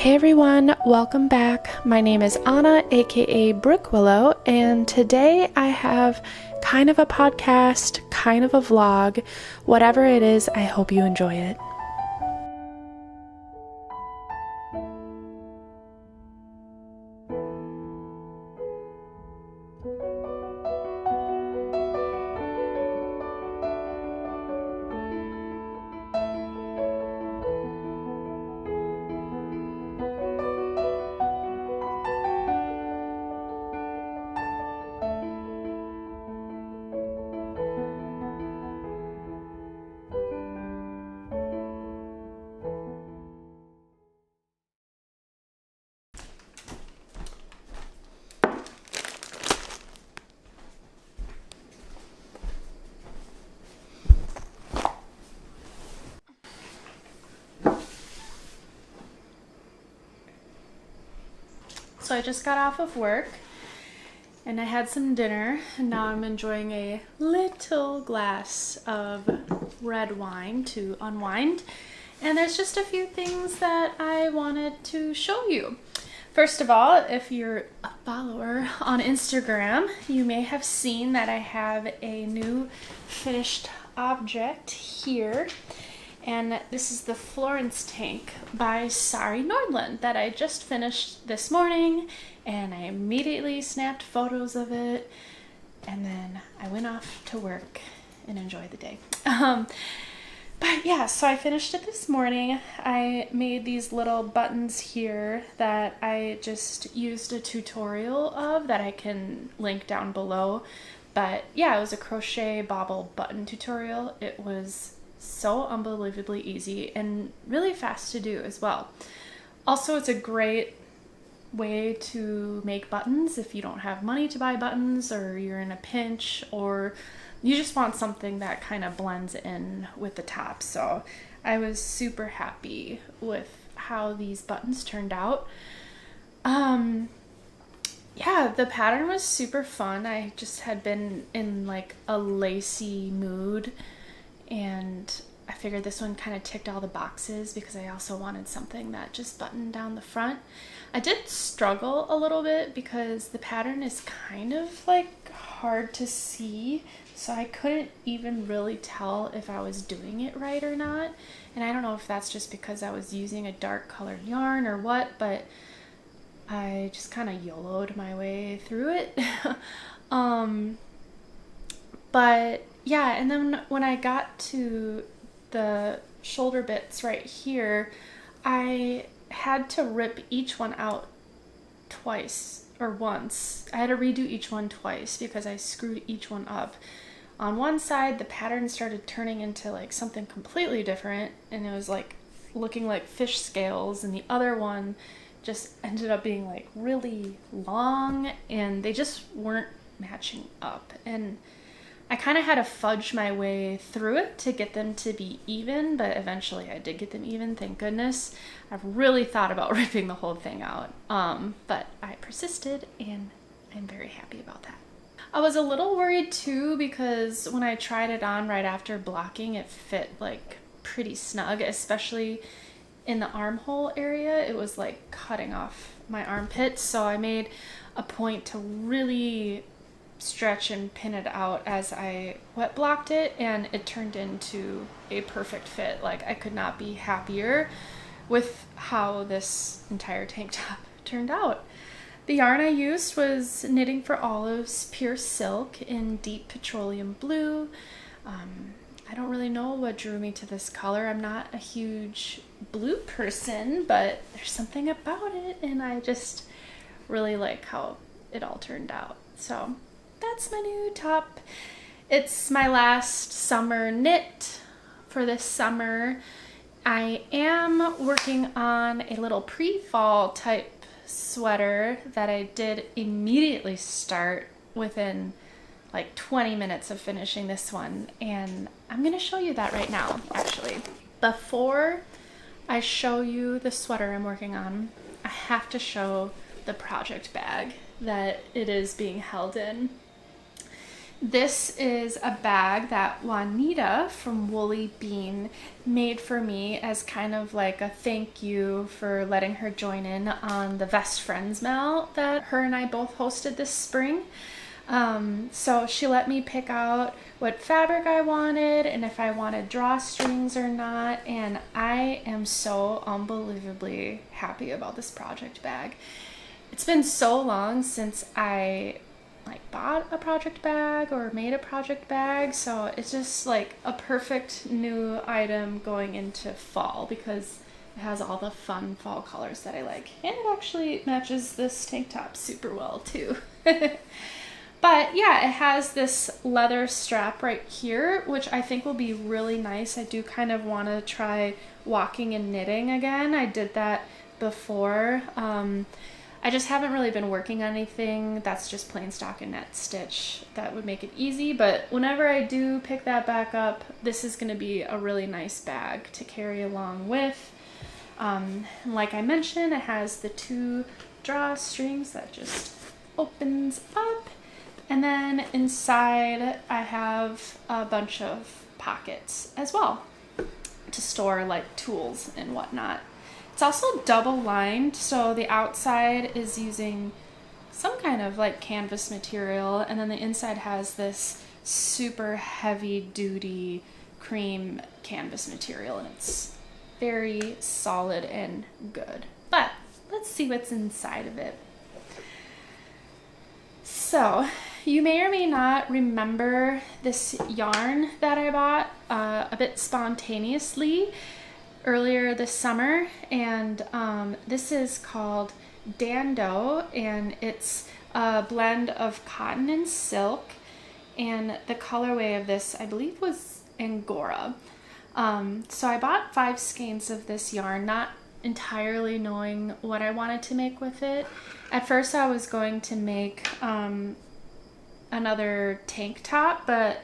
Hey everyone, welcome back. My name is Anna, aka Brookwillow, and today I have kind of a podcast, kind of a vlog. Whatever it is, I hope you enjoy it. So I just got off of work and I had some dinner, and now I'm enjoying a little glass of red wine to unwind. And there's just a few things that I wanted to show you. First of all, if you're a follower on Instagram, you may have seen that I have a new finished object here. And this is the Florence tank by Sari Nordlund that I just finished this morning, and I immediately snapped photos of it, and then I went off to work and enjoyed the day. But yeah, so I finished it this morning. I made these little buttons here that I just used a tutorial of that I can link down below. But yeah, it was a crochet bobble button tutorial. It was so unbelievably easy and really fast to do as well. Also, it's a great way to make buttons if you don't have money to buy buttons, or you're in a pinch, or you just want something that kind of blends in with the top. So I was super happy with how these buttons turned out. Yeah, the pattern was super fun. I just had been in like a lacy mood, and I figured this one kind of ticked all the boxes because I also wanted something that just buttoned down the front. I did struggle a little bit because the pattern is kind of like hard to see, so I couldn't even really tell if I was doing it right or not. And I don't know if that's just because I was using a dark colored yarn or what, but I just kind of YOLO'd my way through it. But yeah, and then when I got to the shoulder bits right here, I had to rip each one out twice or once. I had to redo each one twice because I screwed each one up. On one side, the pattern started turning into like something completely different, and it was like looking like fish scales, and the other one just ended up being like really long, and they just weren't matching up. And I kind of had to fudge my way through it to get them to be even, but eventually I did get them even, thank goodness. I've really thought about ripping the whole thing out, but I persisted, and I'm very happy about that. I was a little worried too because when I tried it on right after blocking, it fit like pretty snug, especially in the armhole area. It was like cutting off my armpits, so I made a point to really stretch and pin it out as I wet blocked it, and it turned into a perfect fit. Like, I could not be happier with how this entire tank top turned out. The yarn I used was Knitting for Olives Pure Silk in deep petroleum blue. I don't really know what drew me to this color. I'm not a huge blue person, but there's something about it, and I just really like how it all turned out. So that's my new top. It's my last summer knit for this summer. I am working on a little pre-fall type sweater that I did immediately start within like 20 minutes of finishing this one, and I'm gonna show you that right now. Actually, before I show you the sweater I'm working on, I have to show the project bag that it is being held in. This is a bag that Juanita from Woolly Bean made for me as kind of like a thank you for letting her join in on the Best Friends Mail that her and I both hosted this spring. So she let me pick out what fabric I wanted and if I wanted drawstrings or not, and I am so unbelievably happy about this project bag. It's been so long since I bought a project bag or made a project bag, so it's just like a perfect new item going into fall because it has all the fun fall colors that I like, and it actually matches this tank top super well too. But yeah, it has this leather strap right here, which I think will be really nice. I do kind of want to try walking and knitting again. I did that before. I just haven't really been working on anything that's just plain stockinette stitch that would make it easy, but whenever I do pick that back up, this is going to be a really nice bag to carry along with. Like I mentioned, it has the 2 drawstrings that just opens up, and then inside I have a bunch of pockets as well to store like tools and whatnot. It's also double lined, so the outside is using some kind of like canvas material, and then the inside has this super heavy duty cream canvas material, and it's very solid and good. But let's see what's inside of it. So you may or may not remember this yarn that I bought a bit spontaneously earlier this summer, and this is called DanDoh, and it's a blend of cotton and silk, and the colorway of this I believe was Angora. So I bought 5 skeins of this yarn, not entirely knowing what I wanted to make with it. At first I was going to make another tank top, but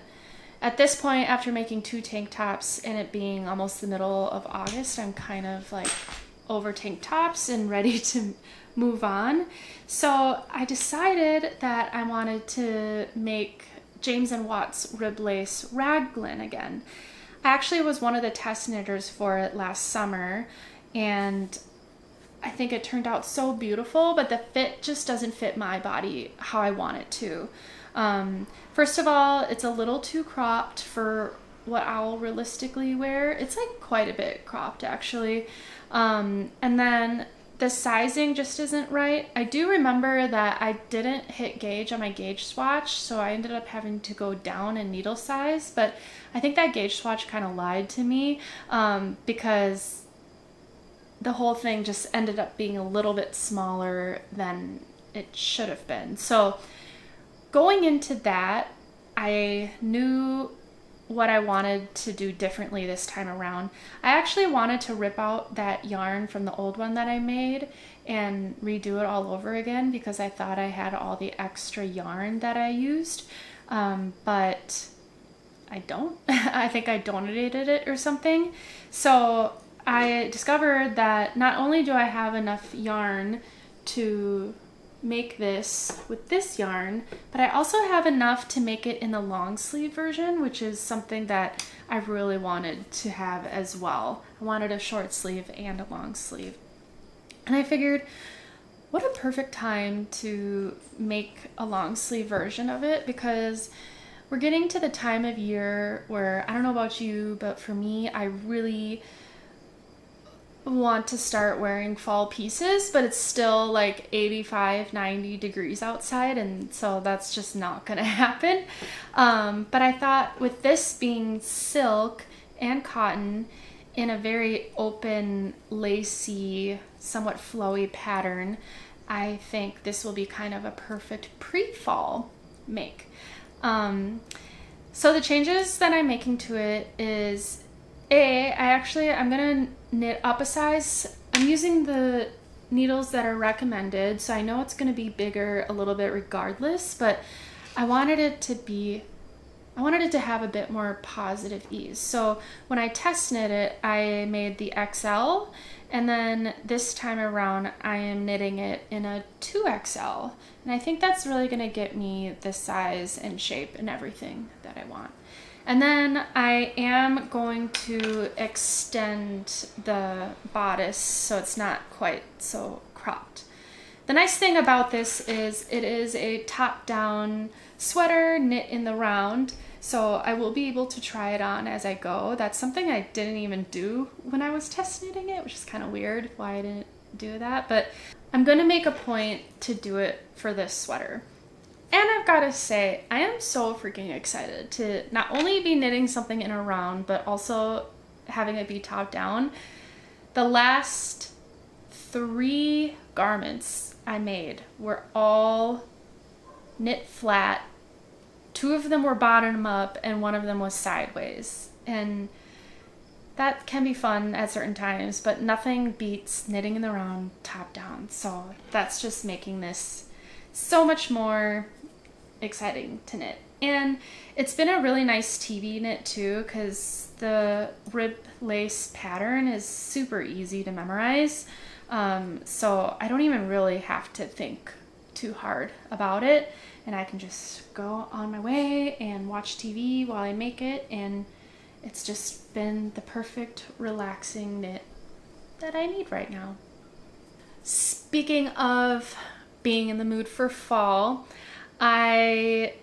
at this point, after making 2 tank tops and it being almost the middle of August, I'm kind of like over tank tops and ready to move on. So I decided that I wanted to make James & Watt's rib lace raglan again. I actually was one of the test knitters for it last summer, and I think it turned out so beautiful, but the fit just doesn't fit my body how I want it to. First of all, it's a little too cropped for what I'll realistically wear. It's like quite a bit cropped actually. And then the sizing just isn't right. I do remember that I didn't hit gauge on my gauge swatch, so I ended up having to go down in needle size, but I think that gauge swatch kind of lied to me because the whole thing just ended up being a little bit smaller than it should have been. So going into that, I knew what I wanted to do differently this time around. I actually wanted to rip out that yarn from the old one that I made and redo it all over again because I thought I had all the extra yarn that I used, but I don't. I think I donated it or something. So I discovered that not only do I have enough yarn to make this with this yarn, but I also have enough to make it in the long sleeve version, which is something that I really wanted to have as well. I wanted a short sleeve and a long sleeve. And I figured, what a perfect time to make a long sleeve version of it, because we're getting to the time of year where, I don't know about you, but for me, I really want to start wearing fall pieces, but it's still like 85, 90 degrees outside, and so that's just not gonna happen. But I thought with this being silk and cotton in a very open, lacy, somewhat flowy pattern, I think this will be kind of a perfect pre-fall make. So the changes that I'm making to it is I'm gonna knit up a size. I'm using the needles that are recommended, so I know it's gonna be bigger a little bit regardless, but I wanted it to be I wanted it to have a bit more positive ease. So when I test knit it, I made the XL, and then this time around I am knitting it in a 2XL. And I think that's really gonna get me the size and shape and everything that I want. And then I am going to extend the bodice so it's not quite so cropped. The nice thing about this is it is a top-down sweater knit in the round, so I will be able to try it on as I go. That's something I didn't even do when I was test knitting it, which is kind of weird why I didn't do that, but I'm going to make a point to do it for this sweater. And I've got to say, I am so freaking excited to not only be knitting something in a round, but also having it be top down. The last 3 garments I made were all knit flat. 2 of them were bottom up and 1 of them was sideways. And that can be fun at certain times, but nothing beats knitting in the round top down. So that's just making this so much more exciting to knit. And it's been a really nice TV knit too, because the rib lace pattern is super easy to memorize. So I don't even really have to think too hard about it, and I can just go on my way and watch TV while I make it, and it's just been the perfect relaxing knit that I need right now. Speaking of being in the mood for fall, I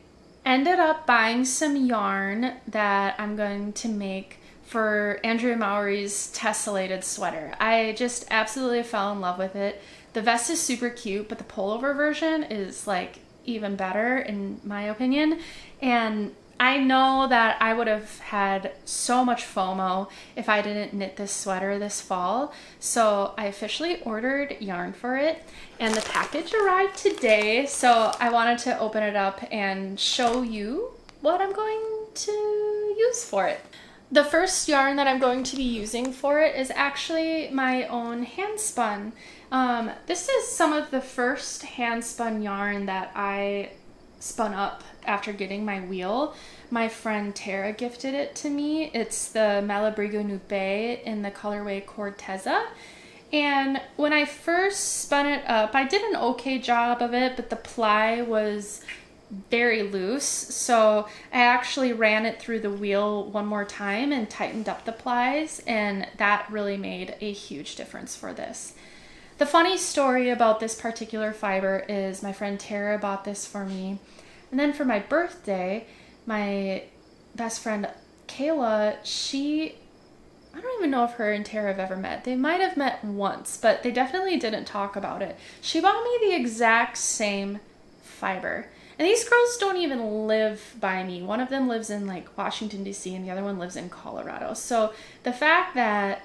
ended up buying some yarn that I'm going to make for Andrea Mowry's Tesselated sweater. I just absolutely fell in love with it. The vest is super cute, but the pullover version is like even better in my opinion. And I know that I would have had so much FOMO if I didn't knit this sweater this fall. So I officially ordered yarn for it, and the package arrived today. So I wanted to open it up and show you what I'm going to use for it. The first yarn that I'm going to be using for it is actually my own handspun. This is some of the first handspun yarn that I spun up after getting my wheel. My friend Tara gifted it to me. It's the Malabrigo Nube in the colorway Corteza. And when I first spun it up, I did an okay job of it, but the ply was very loose, so I actually ran it through the wheel one more time and tightened up the plies, and that really made a huge difference for this. The funny story about this particular fiber is my friend Tara bought this for me, and then for my birthday, my best friend Kayla, I don't even know if her and Tara have ever met. They might have met once, but they definitely didn't talk about it. She bought me the exact same fiber. And these girls don't even live by me. One of them lives in like Washington, D.C., and the other one lives in Colorado. So the fact that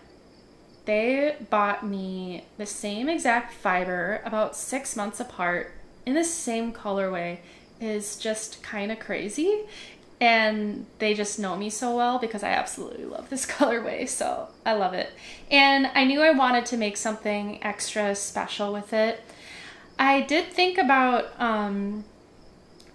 they bought me the same exact fiber about 6 months apart in the same colorway is just kind of crazy. And they just know me so well because I absolutely love this colorway. So I love it. And I knew I wanted to make something extra special with it. I did think about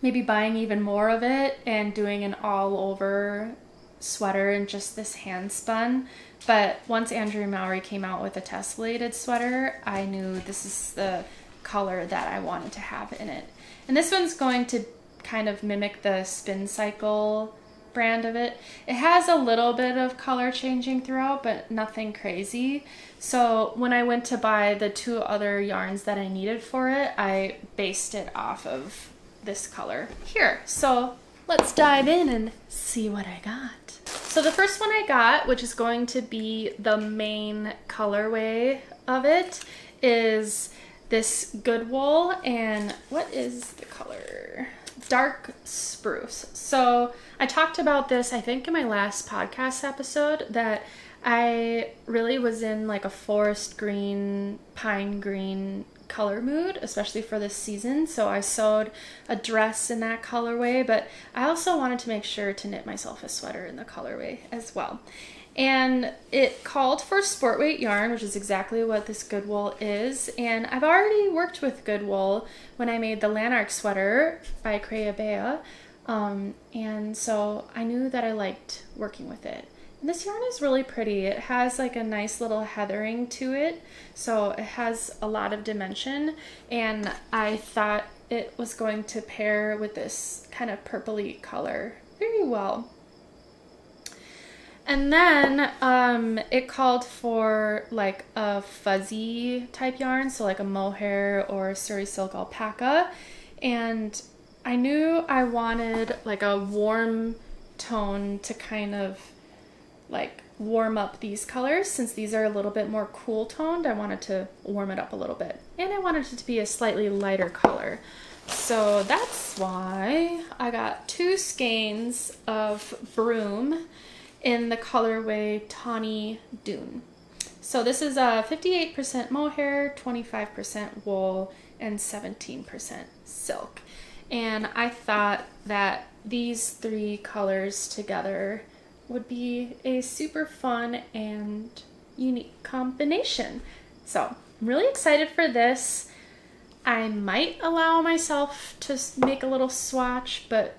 maybe buying even more of it and doing an all-over sweater and just this hand spun. But once Andrea Mowry came out with a Tesselated sweater, I knew this is the color that I wanted to have in it. And this one's going to kind of mimic the Spin Cycle brand of it. It has a little bit of color changing throughout, but nothing crazy. So when I went to buy the 2 other yarns that I needed for it, I based it off of this color here. So let's dive in and see what I got. So the first one I got, which is going to be the main colorway of it, is this good wool, and what is the color? Dark Spruce. So I talked about this, I think, in my last podcast episode, that I really was in like a forest green, pine green color mood, especially for this season. So I sewed a dress in that colorway, but I also wanted to make sure to knit myself a sweater in the colorway as well. And it called for sport weight yarn, which is exactly what this good wool is. And I've already worked with good wool when I made the Lanark sweater by Crea Bea. And so I knew that I liked working with it. And this yarn is really pretty. It has like a nice little heathering to it, so it has a lot of dimension, and I thought it was going to pair with this kind of purpley color very well. And then it called for like a fuzzy type yarn, so like a mohair or Suri silk alpaca, and I knew I wanted like a warm tone to kind of like warm up these colors. Since these are a little bit more cool toned, I wanted to warm it up a little bit, and I wanted it to be a slightly lighter color. So that's why I got 2 skeins of Brume in the colorway Tawny Dune. So this is a 58% mohair, 25% wool, and 17% silk. And I thought that these 3 colors together would be a super fun and unique combination. So I'm really excited for this. I might allow myself to make a little swatch, but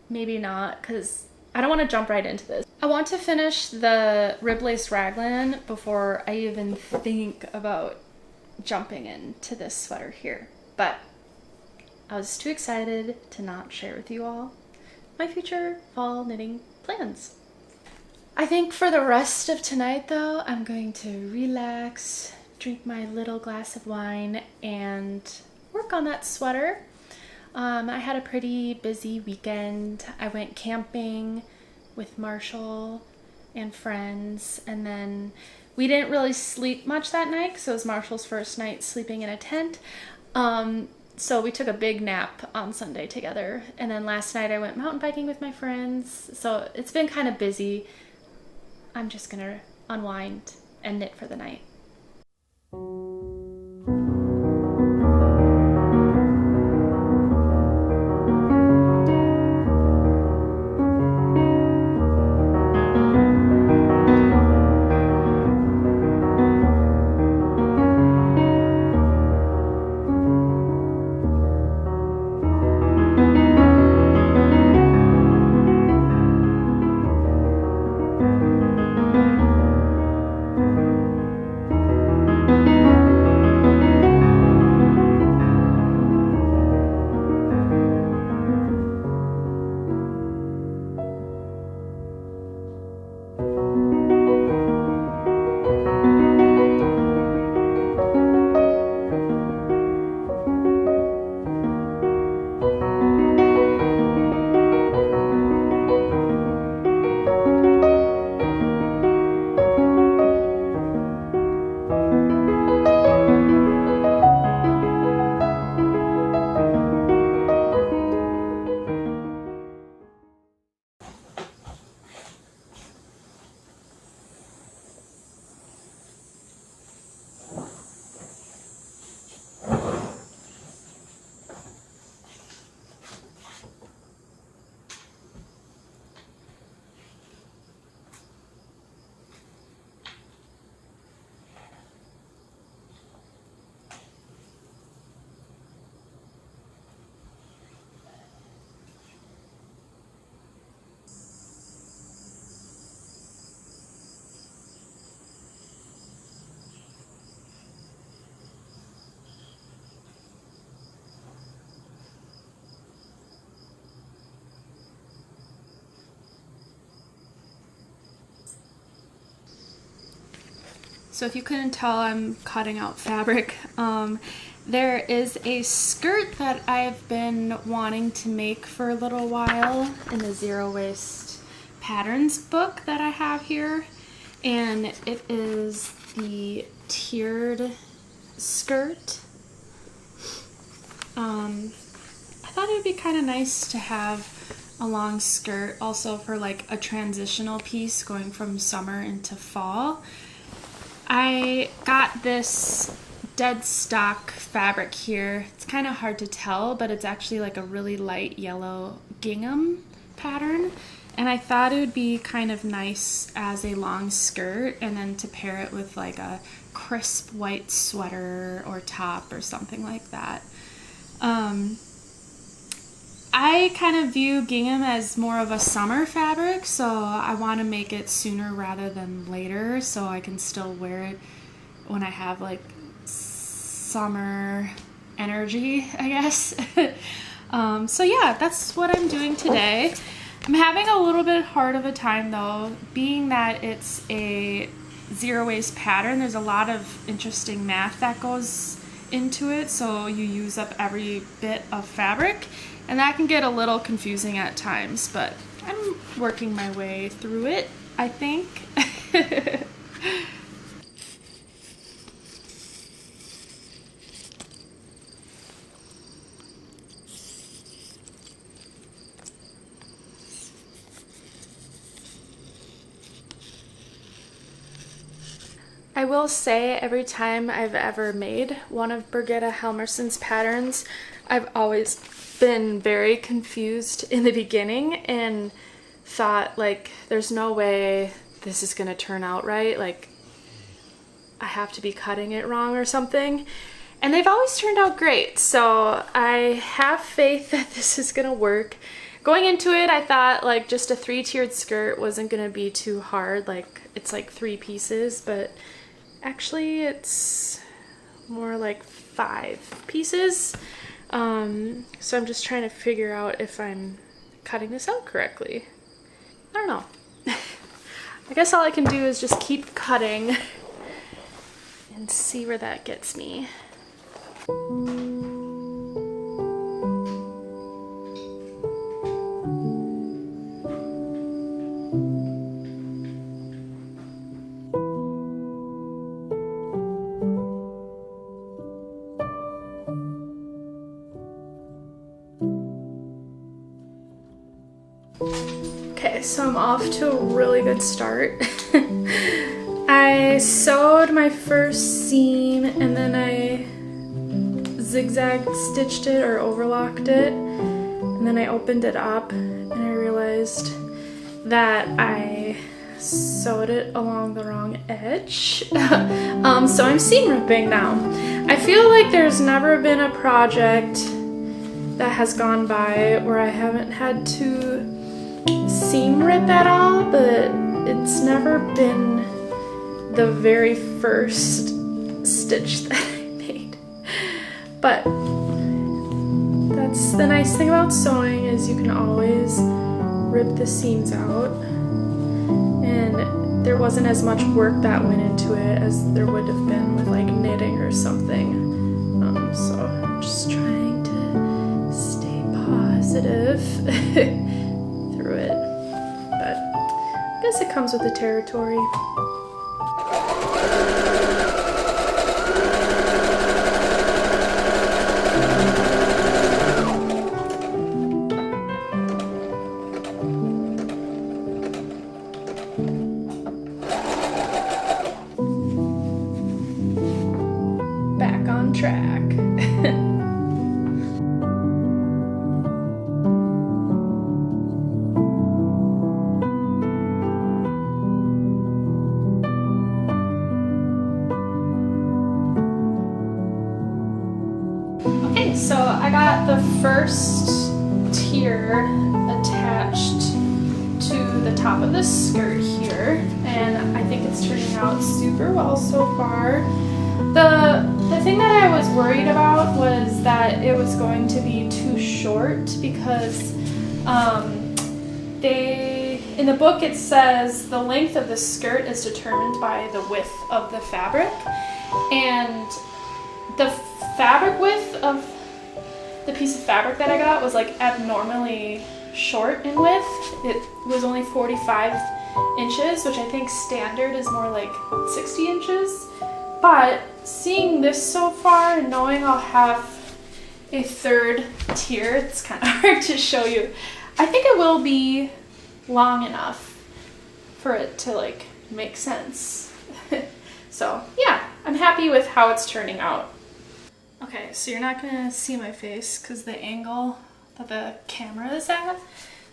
maybe not, because I don't want to jump right into this. I want to finish the rib lace raglan before I even think about jumping into this sweater here. But I was too excited to not share with you all my future fall knitting plans. I think for the rest of tonight though, I'm going to relax, drink my little glass of wine, and work on that sweater. I had a pretty busy weekend. I went camping with Marshall and friends, and then we didn't really sleep much that night because it was Marshall's first night sleeping in a tent. So we took a big nap on Sunday together, and then last night I went mountain biking with my friends. So it's been kind of busy. I'm just gonna unwind and knit for the night. So if you couldn't tell, I'm cutting out fabric. There is a skirt that I've been wanting to make for a little while in the Zero Waste Patterns book that I have here. And it is the tiered skirt. I thought it would be kind of nice to have a long skirt also for like a transitional piece going from summer into fall. I got this dead stock fabric here. It's kind of hard to tell, but it's actually like a really light yellow gingham pattern. And I thought it would be kind of nice as a long skirt, and then to pair it with like a crisp white sweater or top or something like that. I kind of view gingham as more of a summer fabric, so I want to make it sooner rather than later so I can still wear it when I have like summer energy, I guess. So yeah, that's what I'm doing today. I'm having a little bit hard of a time though, being that it's a zero waste pattern. There's a lot of interesting math that goes into it, so you use up every bit of fabric, and that can get a little confusing at times, but I'm working my way through it, I think. I will say every time I've ever made one of Birgitta Helmersson's patterns, I've always been very confused in the beginning and thought like there's no way this is gonna turn out right, like I have to be cutting it wrong or something, and they've always turned out great, so I have faith that this is gonna work. Going into it, I thought like just a 3-tiered skirt wasn't gonna be too hard, like it's like 3 pieces, but actually it's more like 5 pieces. So I'm just trying to figure out if I'm cutting this out correctly. I don't know. I guess all I can do is just keep cutting and see where that gets me. Okay, so I'm off to a really good start. I sewed my first seam and then I zigzag stitched it or overlocked it, and then I opened it up and I realized that I sewed it along the wrong edge. So I'm seam ripping now. I feel like there's never been a project that has gone by where I haven't had to seam rip at all, but it's never been the very first stitch that I made. But that's the nice thing about sewing, is you can always rip the seams out, and there wasn't as much work that went into it as there would have been with like knitting or something. So I'm just trying to stay positive through it, but I guess it comes with the territory. Back on track. So I got the first tier attached to the top of the skirt here, and I think it's turning out super well so far. The thing that I was worried about was that it was going to be too short, because in the book it says the length of the skirt is determined by the width of the fabric, and the fabric width of the piece of fabric that I got was like abnormally short in width. It was only 45 inches, which I think standard is more like 60 inches. But seeing this so far and knowing I'll have a third tier, it's kind of hard to show you. I think it will be long enough for it to like make sense. So yeah, I'm happy with how it's turning out. Okay, so you're not gonna see my face because the angle that the camera is at,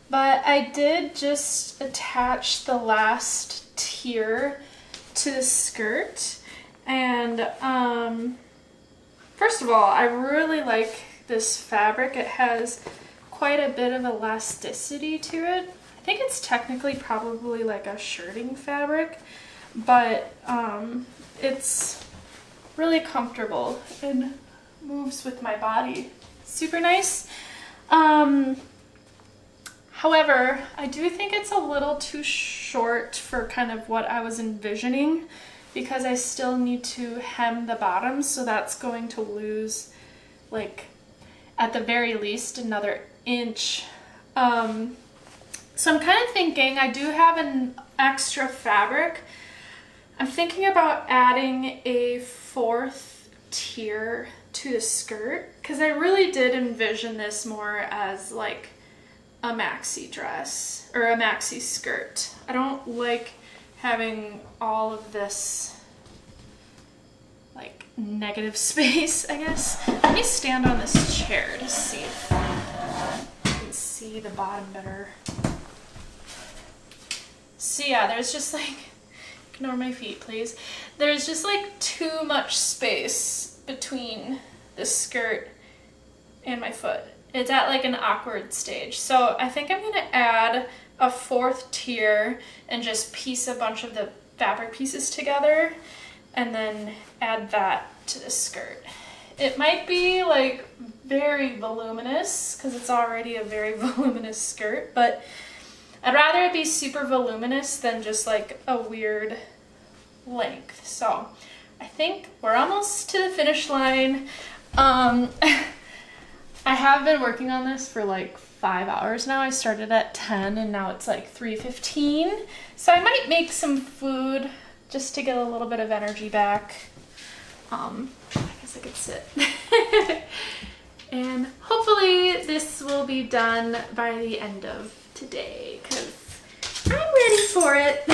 but I did just attach the last tier to the skirt, and first of all, I really like this fabric. It has quite a bit of elasticity to it. I think it's technically probably like a shirting fabric, but it's really comfortable and moves with my body. Super nice. However, I do think it's a little too short for kind of what I was envisioning, because I still need to hem the bottoms, so that's going to lose, like, at the very least another inch. So I'm kind of thinking, I do have an extra fabric. I'm thinking about adding a 4th tier to the skirt, because I really did envision this more as like a maxi dress or a maxi skirt. I don't like having all of this like negative space, I guess. Let me stand on this chair to see if you can see the bottom better. So yeah, there's just like, ignore my feet please. There's just like too much space between the skirt and my foot. It's at like an awkward stage. So I think I'm gonna add a 4th tier and just piece a bunch of the fabric pieces together and then add that to the skirt. It might be like very voluminous because it's already a very voluminous skirt, but I'd rather it be super voluminous than just like a weird length. So I think we're almost to the finish line. I have been working on this for like 5 hours now. I started at 10 and now it's like 3:15. So I might make some food just to get a little bit of energy back. I guess I could sit. And hopefully this will be done by the end of today because I'm ready for it.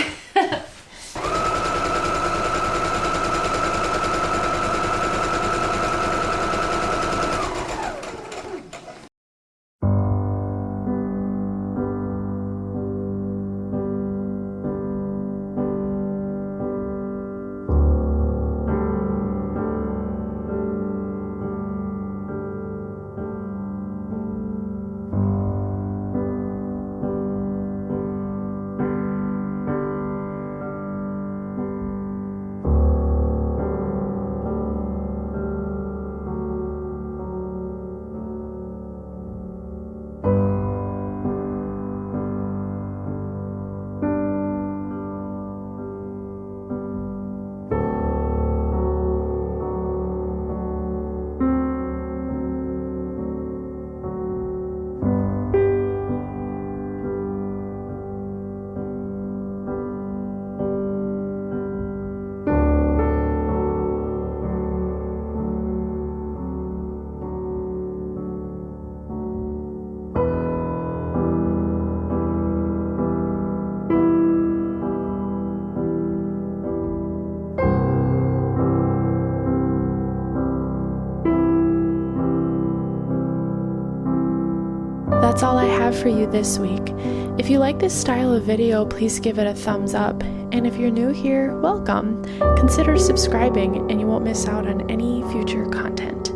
That's all I have for you this week. If you like this style of video, please give it a thumbs up. And if you're new here, welcome. Consider subscribing and you won't miss out on any future content.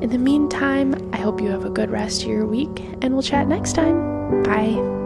In the meantime, I hope you have a good rest of your week and we'll chat next time. Bye.